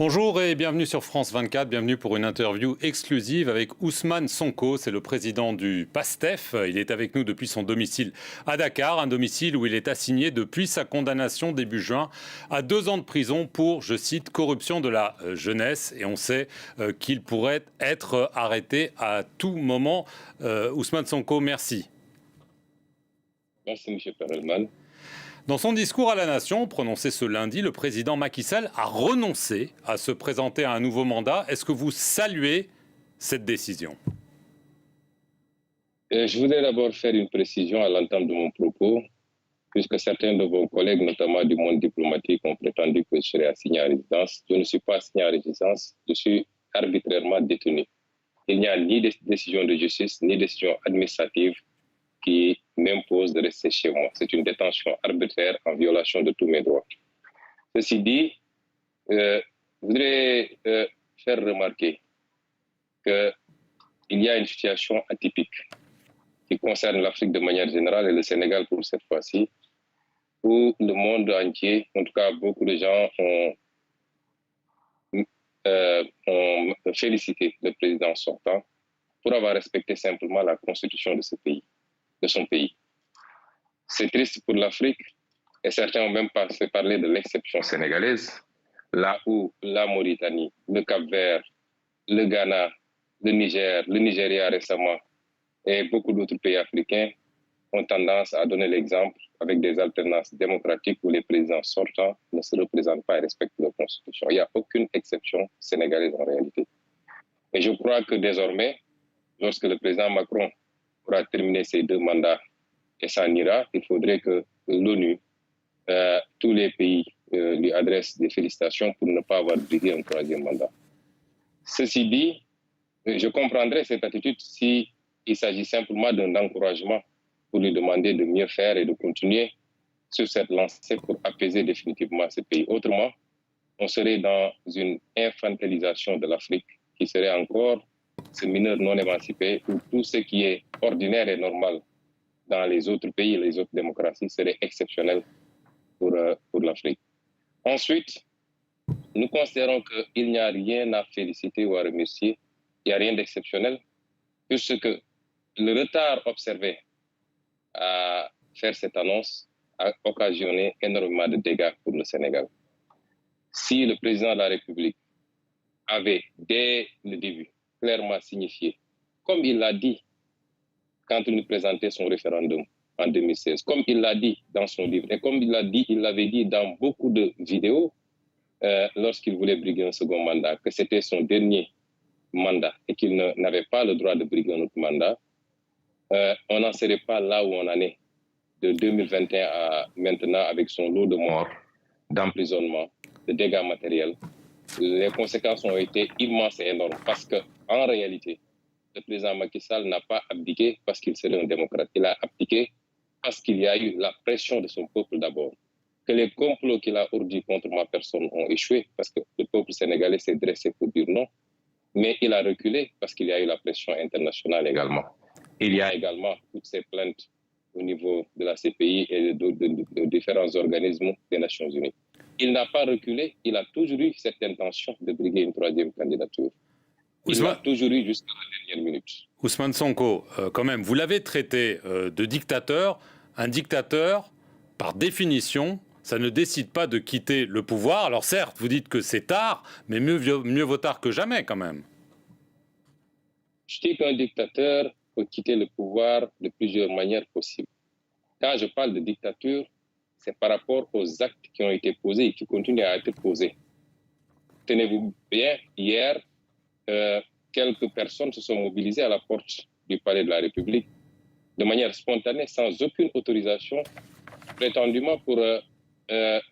Bonjour et bienvenue sur France 24, bienvenue pour une interview exclusive avec Ousmane Sonko, c'est le président du PASTEF. Il est avec nous depuis son domicile à Dakar, un domicile où il est assigné depuis sa condamnation début juin à 2 ans de prison pour, je cite, corruption de la jeunesse. Et on sait qu'il pourrait être arrêté à tout moment. Ousmane Sonko, merci. Merci, M. Perelman. Dans son discours à la Nation, prononcé ce lundi, le président Macky Sall a renoncé à se présenter à un nouveau mandat. Est-ce que vous saluez cette décision ? Je voudrais d'abord faire une précision à l'entame de mon propos, puisque certains de vos collègues, notamment du monde diplomatique, ont prétendu que je serais assigné à résidence. Je ne suis pas assigné à résidence, je suis arbitrairement détenu. Il n'y a ni décision de justice, ni décision administrative qui m'impose de rester chez moi. C'est une détention arbitraire en violation de tous mes droits. Ceci dit, je voudrais faire remarquer qu'il y a une situation atypique qui concerne l'Afrique de manière générale et le Sénégal pour cette fois-ci, où le monde entier, en tout cas beaucoup de gens ont félicité le président sortant pour avoir respecté simplement la constitution de ce pays, de son pays. C'est triste pour l'Afrique, et certains ont même parlé de l'exception sénégalaise, là où la Mauritanie, le Cap-Vert, le Ghana, le Niger, le Nigeria récemment, et beaucoup d'autres pays africains ont tendance à donner l'exemple avec des alternances démocratiques où les présidents sortants ne se représentent pas et respectent leur constitution. Il n'y a aucune exception sénégalaise en réalité. Et je crois que désormais, lorsque le président Macron aura terminé ses 2 mandats et s'en ira, il faudrait que l'ONU, tous les pays lui adressent des félicitations pour ne pas avoir brigué un 3e mandat. Ceci dit, je comprendrais cette attitude s'il s'agit simplement d'un encouragement pour lui demander de mieux faire et de continuer sur cette lancée pour apaiser définitivement ce pays. Autrement, on serait dans une infantilisation de l'Afrique qui serait encore ce mineur non émancipé où tout ce qui est ordinaire et normal dans les autres pays et les autres démocraties serait exceptionnel pour l'Afrique. Ensuite, nous considérons qu'il n'y a rien à féliciter ou à remercier, il n'y a rien d'exceptionnel, puisque le retard observé à faire cette annonce a occasionné énormément de dégâts pour le Sénégal. Si le président de la République avait, dès le début, clairement signifié, comme il l'a dit quand il nous présentait son référendum en 2016, comme il l'a dit dans son livre, et comme il l'avait dit dans beaucoup de vidéos lorsqu'il voulait briguer un second mandat, que c'était son dernier mandat et qu'il n'avait pas le droit de briguer un autre mandat, on n'en serait pas là où on en est de 2021 à maintenant avec son lot de morts, d'emprisonnement, de dégâts matériels. Les conséquences ont été immenses et énormes parce qu'en réalité, le président Macky Sall n'a pas abdiqué parce qu'il serait un démocrate. Il a abdiqué parce qu'il y a eu la pression de son peuple d'abord. Que les complots qu'il a ourdis contre ma personne ont échoué parce que le peuple sénégalais s'est dressé pour dire non. Mais il a reculé parce qu'il y a eu la pression internationale également. Il y a également toutes ces plaintes au niveau de la CPI et de différents organismes des Nations Unies. Il n'a pas reculé, il a toujours eu cette intention de briguer une 3e candidature. Il l'a toujours eu jusqu'à la dernière minute. Ousmane Sonko, quand même, vous l'avez traité de dictateur. Un dictateur, par définition, ça ne décide pas de quitter le pouvoir. Alors certes, vous dites que c'est tard, mais mieux vaut tard que jamais quand même. Je dis qu'un dictateur peut quitter le pouvoir de plusieurs manières possibles. Quand je parle de dictature, c'est par rapport aux actes qui ont été posés et qui continuent à être posés. Tenez-vous bien, hier, quelques personnes se sont mobilisées à la porte du palais de la République de manière spontanée, sans aucune autorisation, prétendument pour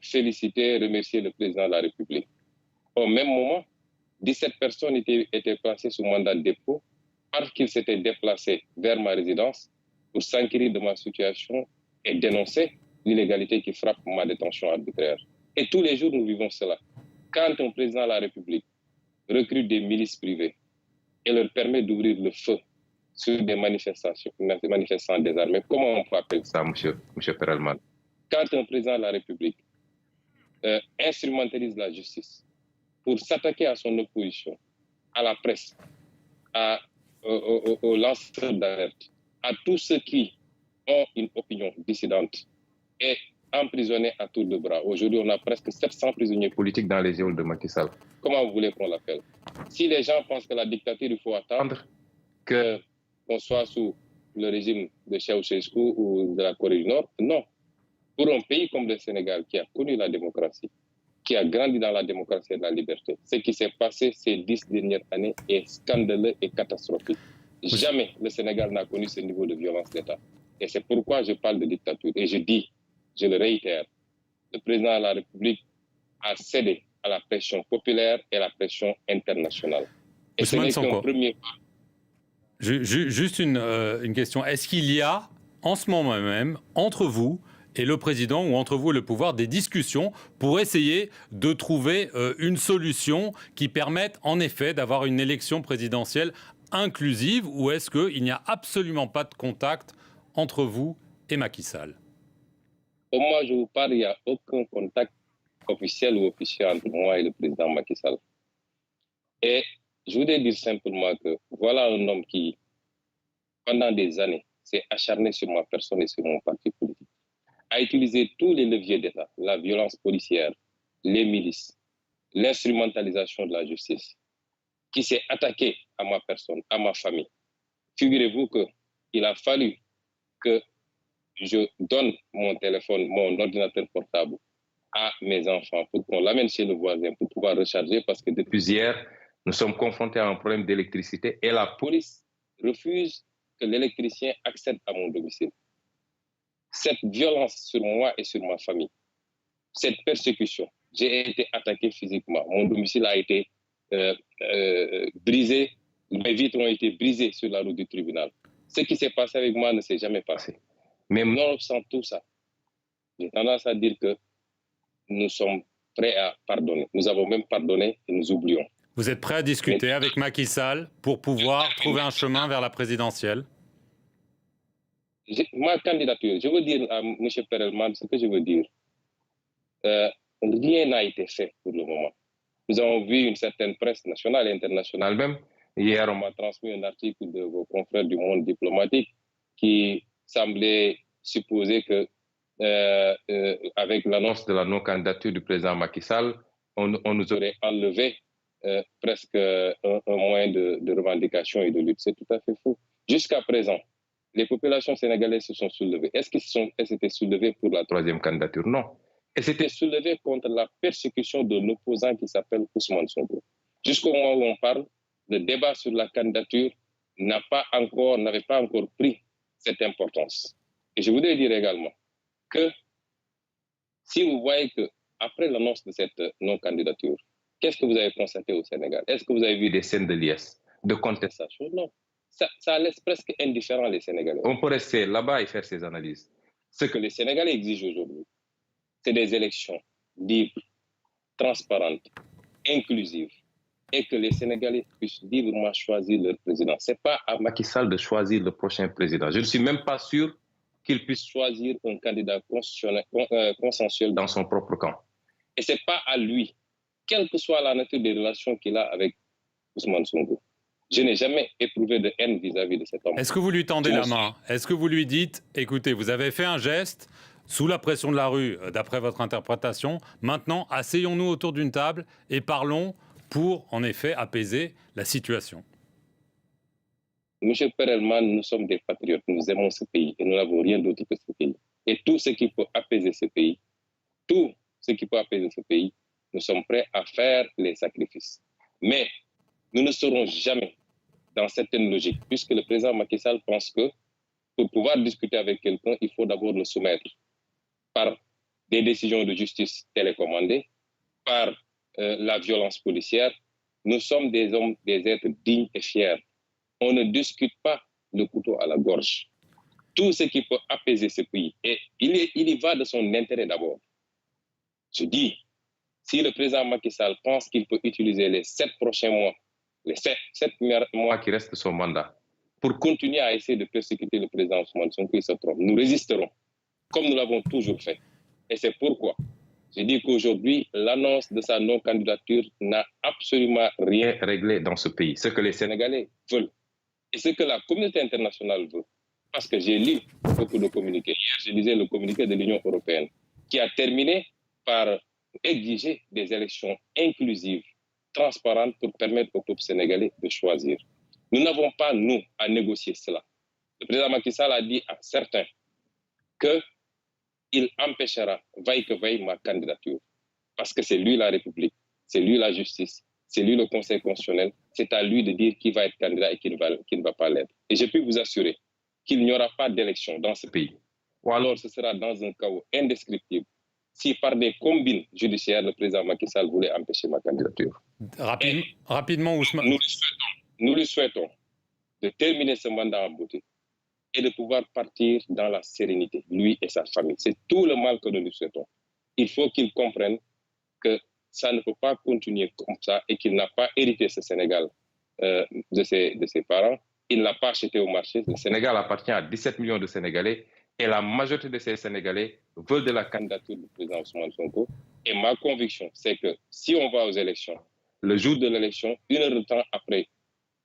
féliciter, remercier le président de la République. Au même moment, 17 personnes étaient placées sous mandat de dépôt parce qu'ils s'étaient déplacés vers ma résidence pour s'enquérir de ma situation et dénoncer l'illégalité qui frappe ma détention arbitraire. Et tous les jours, nous vivons cela. Quand un président de la République recrute des milices privées et leur permet d'ouvrir le feu sur des manifestants désarmés, comment on peut appeler ça, M. Perelman? Quand un président de la République instrumentalise la justice pour s'attaquer à son opposition, à la presse, aux lanceurs d'alerte, à tous ceux qui ont une opinion dissidente, et emprisonnés à tour de bras. Aujourd'hui, on a presque 700 prisonniers politiques dans les geôles de Macky Sall. Comment vous voulez qu'on l'appelle? Si les gens pensent que la dictature, il faut attendre qu'on soit sous le régime de Ceausescu ou de la Corée du Nord, non. Pour un pays comme le Sénégal, qui a connu la démocratie, qui a grandi dans la démocratie et la liberté, ce qui s'est passé ces 10 dernières années est scandaleux et catastrophique. Jamais le Sénégal n'a connu ce niveau de violence d'État. Et c'est pourquoi je parle de dictature. Et je dis, je le réitère, le président de la République a cédé à la pression populaire et à la pression internationale. Et Ousmane ce n'est qu'un premier pas. Juste une question. Est-ce qu'il y a, en ce moment même, entre vous et le président, ou entre vous et le pouvoir, des discussions pour essayer de trouver une solution qui permette, en effet, d'avoir une élection présidentielle inclusive, ou est-ce qu'il n'y a absolument pas de contact entre vous et Macky Sall? Au moment où je vous parle, il n'y a aucun contact officiel ou officieux entre moi et le président Macky Sall. Et je voudrais dire simplement que voilà un homme qui, pendant des années, s'est acharné sur ma personne et sur mon parti politique, a utilisé tous les leviers d'État, la violence policière, les milices, l'instrumentalisation de la justice, qui s'est attaqué à ma personne, à ma famille. Figurez-vous qu'il a fallu que je donne mon téléphone, mon ordinateur portable à mes enfants pour qu'on l'amène chez le voisin pour pouvoir recharger, parce que depuis hier, nous sommes confrontés à un problème d'électricité et la police refuse que l'électricien accède à mon domicile. Cette violence sur moi et sur ma famille, cette persécution, j'ai été attaqué physiquement. Mon domicile a été brisé, mes vitres ont été brisées sur la route du tribunal. Ce qui s'est passé avec moi ne s'est jamais passé. Mais nonobstant tout ça, j'ai tendance à dire que nous sommes prêts à pardonner. Nous avons même pardonné et nous oublions. Vous êtes prêt à discuter avec Macky Sall pour pouvoir trouver un chemin vers la présidentielle? Ma candidature, je veux dire à M. Perelman ce que je veux dire. Rien n'a été fait pour le moment. Nous avons vu une certaine presse nationale et internationale même. Hier, on m'a transmis un article de vos confrères du monde diplomatique qui semblait supposer que, avec l'annonce de la non-candidature du président Macky Sall, on nous aurait enlevé presque un moyen de revendication et de lutte. C'est tout à fait faux. Jusqu'à présent, les populations sénégalaises se sont soulevées. Est-ce qu'elles s'étaient soulevées pour la troisième candidature? Non. Elles s'étaient soulevées contre la persécution de l'opposant qui s'appelle Ousmane Sonko. Jusqu'au moment où on parle, le débat sur la candidature n'avait pas encore pris cette importance. Et je voudrais dire également que si vous voyez qu'après l'annonce de cette non-candidature, qu'est-ce que vous avez constaté au Sénégal? Est-ce que vous avez vu des scènes de liesse, de contestation? Non. Ça laisse presque indifférent les Sénégalais. On peut rester là-bas et faire ces analyses. Ce que les Sénégalais exigent aujourd'hui, c'est des élections libres, transparentes, inclusives, et que les Sénégalais puissent librement choisir leur président. Ce n'est pas à Macky Sall de choisir le prochain président. Je ne suis même pas sûr qu'il puisse choisir un candidat consensuel dans son propre camp. Et ce n'est pas à lui, quelle que soit la nature des relations qu'il a avec Ousmane Sonko. Je n'ai jamais éprouvé de haine vis-à-vis de cet homme. Est-ce que vous lui tendez la main? Est-ce que vous lui dites, écoutez, vous avez fait un geste sous la pression de la rue, d'après votre interprétation, maintenant, asseyons-nous autour d'une table et parlons pour, en effet, apaiser la situation? Monsieur Perelman, nous sommes des patriotes, nous aimons ce pays et nous n'avons rien d'autre que ce pays. Et tout ce qui peut apaiser ce pays, nous sommes prêts à faire les sacrifices. Mais nous ne serons jamais dans certaines logiques, puisque le président Macky Sall pense que pour pouvoir discuter avec quelqu'un, il faut d'abord le soumettre par des décisions de justice télécommandées, par la violence policière. Nous sommes des hommes, des êtres dignes et fiers. On ne discute pas le couteau à la gorge. Tout ce qui peut apaiser ce pays, et il y va de son intérêt d'abord. Je dis, si le président Macky Sall pense qu'il peut utiliser les 7 prochains mois, les 7 mois qui restent de son mandat, pour continuer à essayer de persécuter le président Ousmane Sonko, il se trompe. Nous résisterons, comme nous l'avons toujours fait. Et c'est pourquoi Je dis qu'aujourd'hui, l'annonce de sa non-candidature n'a absolument rien réglé dans ce pays. Ce que les Sénégalais veulent et ce que la communauté internationale veut. Parce que j'ai lu beaucoup de communiqués. Hier, je lisais le communiqué de l'Union européenne qui a terminé par exiger des élections inclusives, transparentes pour permettre au peuple sénégalais de choisir. Nous n'avons pas, nous, à négocier cela. Le président Macky Sall a dit à certains qu'il empêchera, vaille que vaille, ma candidature. Parce que c'est lui la République, c'est lui la justice, c'est lui le Conseil constitutionnel. C'est à lui de dire qui va être candidat et qui ne va pas l'être. Et je peux vous assurer qu'il n'y aura pas d'élection dans ce pays. Ou alors ce sera dans un chaos indescriptible si par des combines judiciaires, le président Macky Sall voulait empêcher ma candidature. Rapidement, Ousmane. Nous lui souhaitons de terminer ce mandat en beauté et de pouvoir partir dans la sérénité, lui et sa famille. C'est tout le mal que nous lui souhaitons. Il faut qu'il comprenne que ça ne peut pas continuer comme ça et qu'il n'a pas hérité ce Sénégal de ses parents. Il ne l'a pas acheté au marché. Le Sénégal appartient à 17 millions de Sénégalais et la majorité de ces Sénégalais veulent de la candidature du président Ousmane Sonko. Et ma conviction, c'est que si on va aux élections, le jour de l'élection, 1 heure de temps après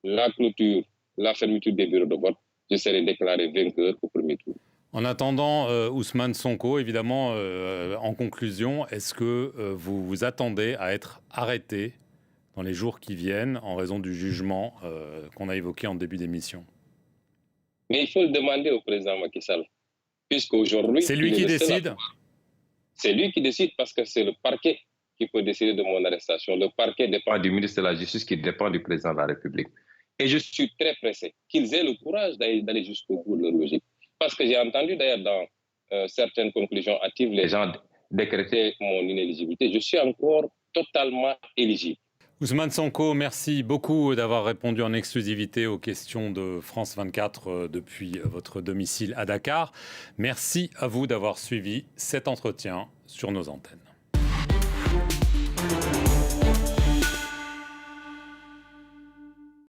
la clôture, la fermeture des bureaux de vote, je serai déclaré vainqueur au premier tour. En attendant, Ousmane Sonko, évidemment, en conclusion, est-ce que vous vous attendez à être arrêté dans les jours qui viennent en raison du jugement qu'on a évoqué en début d'émission? Mais il faut le demander au président Macky Sall, puisqu'aujourd'hui... C'est lui qui décide? C'est lui qui décide parce que c'est le parquet qui peut décider de mon arrestation. Le parquet dépend du ministre de la Justice qui dépend du président de la République. Et je suis très pressé qu'ils aient le courage d'aller jusqu'au bout de leur logique. Parce que j'ai entendu d'ailleurs dans certaines conclusions hâtives, les gens décréter mon inéligibilité. Je suis encore totalement éligible. Ousmane Sonko, merci beaucoup d'avoir répondu en exclusivité aux questions de France 24 depuis votre domicile à Dakar. Merci à vous d'avoir suivi cet entretien sur nos antennes.